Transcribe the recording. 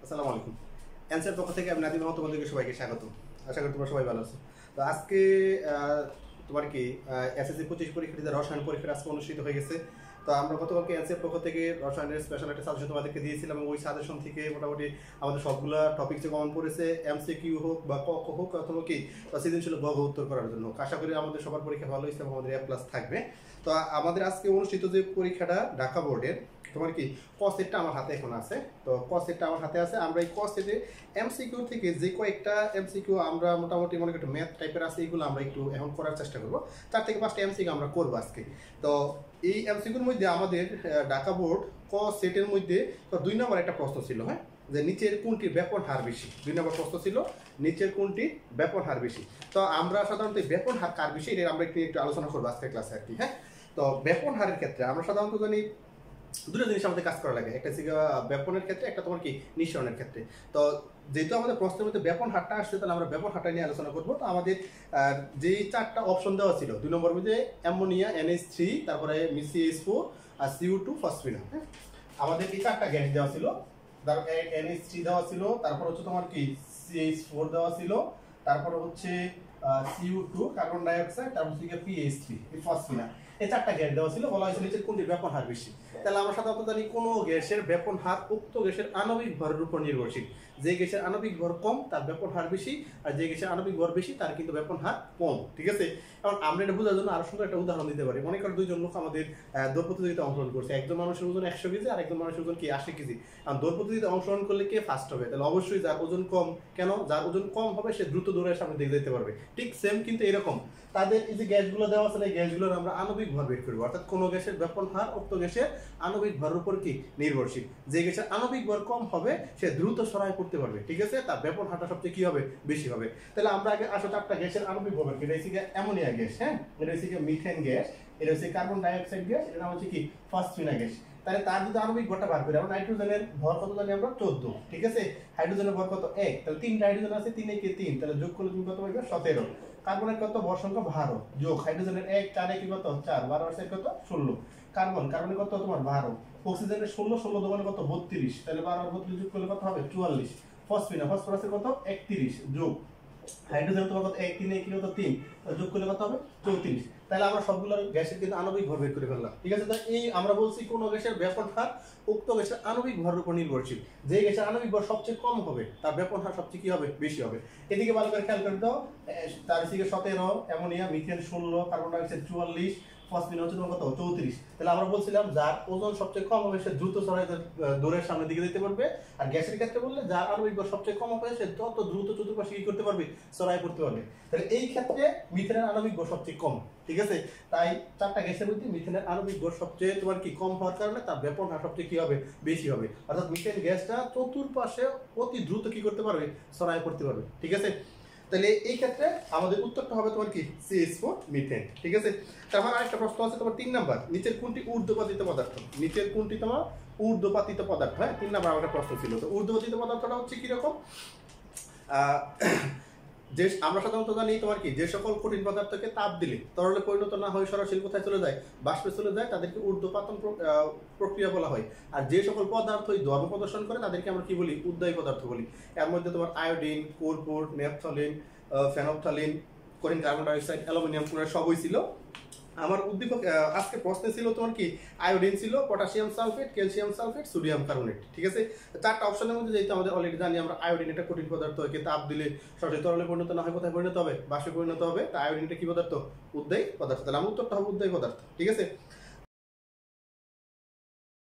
আসসালামু আলাইকুম। অ্যান্সার পক্ষ থেকে আমি নাদিম মোহাম্মদ তোমাদেরকে সবাইকে স্বাগত। আশা করি তোমরা সবাই ভালো আছো। তো আজকে তোমার কি এসএসসি 25 পরীক্ষার্থীদের রসায়ন পরীক্ষা আজকে অনুষ্ঠিত হয়ে গেছে। তো আমরা গতকালকে অ্যান্সার পক্ষ থেকে রসায়নের স্পেশাল একটা সাজেশন তোমাদেরকে দিয়েছিলাম এবং ওই সাজেশন থেকে মোটামুটি আমাদের সবগুলা টপিক যে কমন পড়েছে, এমসিকিউ হোক বা ক হোক অথবা কি সৃজনশীল গ উত্তর করার জন্য। আশা করি আমাদের সবার পরীক্ষা ভালো হয়েছে এবং আমাদের A+ থাকবে। তো আমাদের আজকে অনুষ্ঠিত যে পরীক্ষাটা ঢাকা বোর্ডের, তোমার কি ক সেটটা আমার হাতে এখন আছে। তো ক সেটটা আমার হাতে আছে। আমরা এই ক সেটে এমসিকিউ থেকে যে কয়েকটা এমসিকিউ আমরা মোটামুটি মনে করি ম্যাথ টাইপের আছে, এইগুলো আমরা একটু এখন করার চেষ্টা করবো। 4 থেকে 5টা এমসিকিউ আমরা করবো আজকে। তো এই এমসিকিউর মধ্যে আমাদের ঢাকা বোর্ড ক সেটের মধ্যে তো 2 নম্বর একটা প্রশ্ন ছিল, হ্যাঁ, যে নিচের কোনটির ব্যাপন হার বেশি। 2 নম্বর প্রশ্ন ছিল নিচের কোনটির ব্যাপন হার বেশি। তো আমরা সাধারণত ব্যাপন হার কার বেশি এটা আমরা একটু আলোচনা করবো আজকের ক্লাসে আর কি। হ্যাঁ, তো ব্যাপন হারের ক্ষেত্রে আমরা সাধারণত জানি দুটো জিনিস আমাদের কাজ করা লাগে, একটা হচ্ছে ব্যাপনের ক্ষেত্রে, একটা তোমার কি নিঃসরণের ক্ষেত্রে। তো যেহেতু আমাদের প্রশ্নের মধ্যে ব্যাপন হারটা আসছে, তাহলে আমরা ব্যাপন হারটা নিয়ে আলোচনা করবো। তো আমাদের যেই 4টা অপশন দেওয়া ছিল 2 নম্বর মধ্যে অ্যামোনিয়া NH3, তারপরে CH4 আর CO2 ফসফিনা। হ্যাঁ, আমাদের এই 4টা গ্যাস দেওয়া ছিল। NH3 দেওয়া ছিল, তারপর হচ্ছে তোমার কি CH4 দেওয়া ছিল, তারপর হচ্ছে CO2 কার্বন ডাই অক্সাইড, তারপর হচ্ছে PH3 এই ফসফিনা। এই 4টা গ্যাস দেওয়া ছিল, বলা হয়েছিল নিচের কোনটির ব্যাপন হার বেশি। তাহলে আমরা সাধারণত জানি কোনো গ্যাসের ব্যাপন হার উক্ত গ্যাসের আণবিক ভরের উপর নির্ভরশীল। যে গ্যাসের আণবিক ভর কম তার ব্যাপন হার বেশি, আর যে গ্যাসের আণবিক ভর বেশি তার কিন্তু ব্যাপন হার কম। ঠিক আছে, এখন আমরা এটা বোঝার জন্য আরো সুন্দর একটা উদাহরণ দিতে পারি। মনে করো 2 জন লোক আমাদের দৌড় প্রতিযোগিতায় অংশগ্রহণ করছে। একজন মানুষের ওজন 100 কেজি আর একজন মানুষের ওজন কি 80 কেজি। আর দৌড় প্রতিযোগিতায় অংশগ্রহণ করলে কে ফার্স্ট হবে? তাহলে অবশ্যই যার ওজন কম। কেন? যার ওজন কম হবে সে দ্রুত দৌড়ের সামনে দিকে যেতে পারবে। ঠিক সেম কিন্তু এরকম তাদের এই যে গ্যাসগুলো দেওয়া আছে, এই গ্যাসগুলোর আমরা আণবিক ভর বের করবো। অর্থাৎ কোন গ্যাসের ব্যাপন হার উক্ত গ্যাসের আণবিক ভরের উপর কি নির্ভরশীল। যে গ্যাসের আণবিক ভর কম হবে সে দ্রুত সরাই করতে পারবে। ঠিক আছে, তার ব্যাপন হারটা সবচেয়ে কি হবে? বেশি হবে। তাহলে আমরা আগে আসলে 4টা গ্যাসের আণবিক ভর, এটা হচ্ছে অ্যামোনিয়া গ্যাস, হ্যাঁ, এটা হচ্ছে মিথেন গ্যাস, এটা হচ্ছে কার্বন ডাই অক্সাইড গ্যাস, এটা নাম হচ্ছে কি ফসফিনা গ্যাস। তাহলে তার যদি আণবিক ভরটা বার করি, আমরা নাইট্রোজেনের ভর কত জানি আমরা 14, ঠিক আছে, হাইড্রোজেনের ভর কত 1, তাহলে 3টা হাইড্রোজেন আছে, 3 একে 3, তাহলে যোগ করলে তুমি কত পাবে? 17। কার্বনের কত ভর সংখ্যা 12, যোগ হাইড্রোজেনের 1, 4 একে কত 4, 12 আর 6 কত 16। কার্বনের কত তোমার 12, অক্সিজেনের 16, 16 দোকানে কত 32, তাহলে 12 আর 32 যোগ করলে কত হবে? 44। ফসফরাসের কত 31, যোগ হাইড্রোজেন তোমার কত 1, 3 একে কত 3, যোগ করলে কত হবে? 34। তাহলে আমরা সবগুলো গ্যাসের কিন্তু আণবিক ভর বের করে ফেললাম। ঠিক আছে, তো এই আমরা বলছি কোন গ্যাসের ব্যাপন হার উক্ত গ্যাসের আণবিক ভরের উপর নির্ভরশীল। যে গ্যাসের আণবিক ভর সবচেয়ে কম হবে তার ব্যাপন হার সবচেয়ে কি হবে? বেশি হবে। এদিকে ভালো করে খেয়াল করে দাও, তার থেকে 17, ammonia, methane 16, carbon die oxide 44, phosphine হচ্ছে তোমার কত 34। তাহলে আমরা বলছিলাম যার ওজন সবচেয়ে কম হবে সে দ্রুত সরাই দৌড়ের সামনের দিকে যেতে পারবে। আর গ্যাসের ক্ষেত্রে বললে যার আণবিক ভর সবচেয়ে কম হবে সে তত দ্রুত চতুর্পাশে কি করতে পারবে? সরাই করতে পারবে। তাহলে এই ক্ষেত্রে মিথেনের আণবিক ভর সবচেয়ে কম। ঠিক আছে, তাই 4টা গ্যাসের মধ্যে মিথেনের আণবিক ভর সবচেয়ে তোমার কি কম হওয়ার কারণে তার ব্যাপন হার সবচেয়ে কি হবে? বেশি হবে। অর্থাৎ মিথেন গ্যাসটা চতুর্পাশে অতি দ্রুত কি করতে পারবে? সরাই করতে পারবে। ঠিক আছে, তাহলে এই ক্ষেত্রে আমাদের উত্তরটা হবে তোমার কি CH4 মিথেন। ঠিক আছে, তারপর আরেকটা প্রশ্ন আছে তোমার 3 নাম্বার, নিচের কোনটি ঊর্ধ্বপাতিত পদার্থ? নিচের কোনটি তোমার ঊর্ধ্বপাতিত পদার্থ? হ্যাঁ, 3 নাম্বার একটা প্রশ্ন ছিল। তো ঊর্ধ্বপাতিত পদার্থটা হচ্ছে কি রকম? যে আমরা সাধারণত জানি তোমার কি যে সকল কঠিন পদার্থকে তাপ দিলে তরলে পরিণত না হয়ে সরাসরি কোথায় চলে যায়? বাষ্পে চলে যায়, তাদেরকে ঊর্ধ্বপাতন প্রক্রিয়া বলা হয়। আর যে সকল পদার্থ ধর্ম প্রদর্শন করে তাদেরকে আমরা কি বলি? উদ্বায়ী পদার্থ বলি। এর মধ্যে তোমার আয়োডিন, কর্পূর, ন্যাপথলিন, ফেনফথলিন, কঠিন carbon die oxide, aluminium chloride সবই ছিল। আমার উদ্দীপক আজকে প্রশ্নে ছিল তোমার কি আয়োডিন ছিল, potassium sulphate, calcium sulphate, sodium carbonate. ঠিক আছে, 4টা অপশনের মধ্যে যেহেতু আমাদের অলরেডি জানি আমরা আয়োডিন এটা কঠিন পদার্থ, একে তাপ দিলে সরাসরি তরলে পরিণত না হয় কোথায় পরিণত হবে? বাষ্পে পরিণত হবে। তা আয়োডিনটা কি পদার্থ? উদ্বায়ী পদার্থ। তাহলে আমার উত্তরটা হবে উদ্বায়ী পদার্থ। ঠিক আছে,